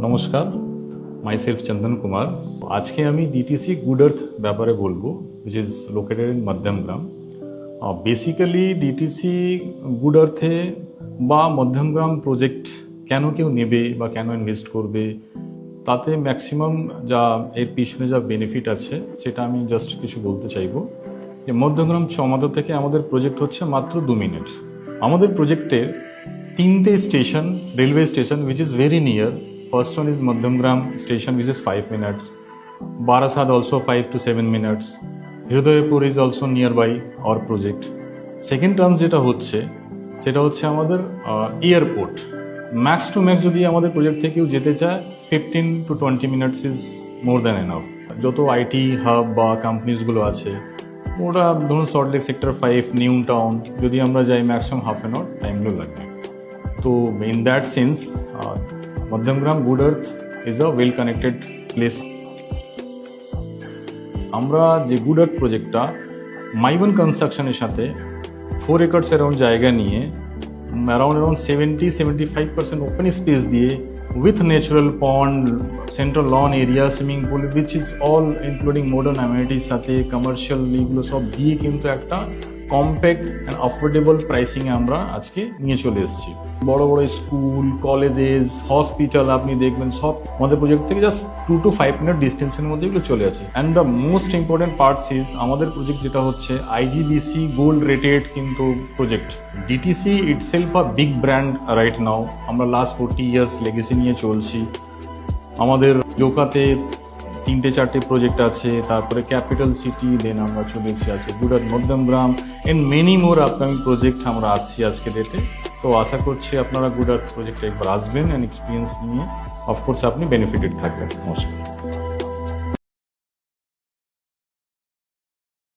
নমস্কার, মাইসেলফ চন্দন কুমার। আজকে আমি ডিটিসি গুড আর্থ ব্যাপারে বলবো, which is located in Madhyamgram. Basically DTC Good আর্থে বা মধ্যমগ্রাম প্রজেক্ট কেন কেউ নেবে বা কেন ইনভেস্ট করবে, তাতে ম্যাক্সিমাম যা এর পিছনে যা বেনিফিট আছে সেটা আমি জাস্ট কিছু বলতে চাইবো। যে মধ্যমগ্রাম চমাদা থেকে আমাদের প্রজেক্ট হচ্ছে মাত্র 2 মিনিট। আমাদের প্রজেক্টের 3টে station, railway station which is very near. First one is Madhyamgram station which is 5 minutes. Barasat also 5 to 7 minutes. Hridaypur is also nearby our project. Second term যেটা হচ্ছে সেটা হচ্ছে আমাদের এয়ারপোর্ট। ম্যাক্স টু ম্যাক্স যদি আমাদের project থেকে কেউ যেতে চায় 15 to 20 minutes is more than enough. যত আইটি হাব বা কোম্পানিজগুলো আছে ওরা ধরুন সল্টলেক সেক্টর 5 নিউ টাউন যদি আমরা যাই ম্যাক্সিমাম হাফ অ্যান আওয়ার টাইমগুলো লাগবে। তো in that sense Madhyamgram good earth is a well connected place. আমরা যে গুড আর্থ প্রজেক্টটা মাইবন কনস্ট্রাকশনের সাথে 4 একর্স অ্যারাউন্ড জায়গা নিয়ে অ্যারাউন্ড 70-75% ওপেন স্পেস দিয়ে with natural pond, central lawn area, swimming pool, which is all including modern amenities সাথে কমার্শিয়াল এগুলো সব দিয়ে কিন্তু একটা কম্প্যাক্ট অ্যান্ড অ্যাফোর্ডেবল প্রাইসিংয়ে আমরা আজকে নিয়ে চলে এসেছি। বড় বড় স্কুল, কলেজেস, হসপিটাল আপনি দেখবেন সব আমাদের প্রজেক্ট থেকে জাস্ট 2 to 5 মিনিট ডিস্টেন্সের মধ্যে এগুলো চলে আসে। And the most important parts is আমাদের প্রজেক্ট যেটা হচ্ছে IGBC গোল্ড রেটেড কিন্তু project. DTC itself a big brand right now. আমরা লাস্ট 40 ইয়ার্স লেগেসি নিয়ে চলছি। আমাদের জোকাতে 3-4টে প্রজেক্ট আছে, তারপরে ক্যাপিটাল সিটি, দেন আমরা চলে এসেছি আছে good earth Madhyamgram and many more upcoming project আমরা আসছি আজকে ডেটে। তো আশা করছি আপনারা গুড আর্থ প্রজেক্টে একবার আসবেন অ্যান্ড এক্সপিরিয়েন্স নিয়ে অফকোর্স আপনি বেনিফিটেড থাকবেন। নমস্কার।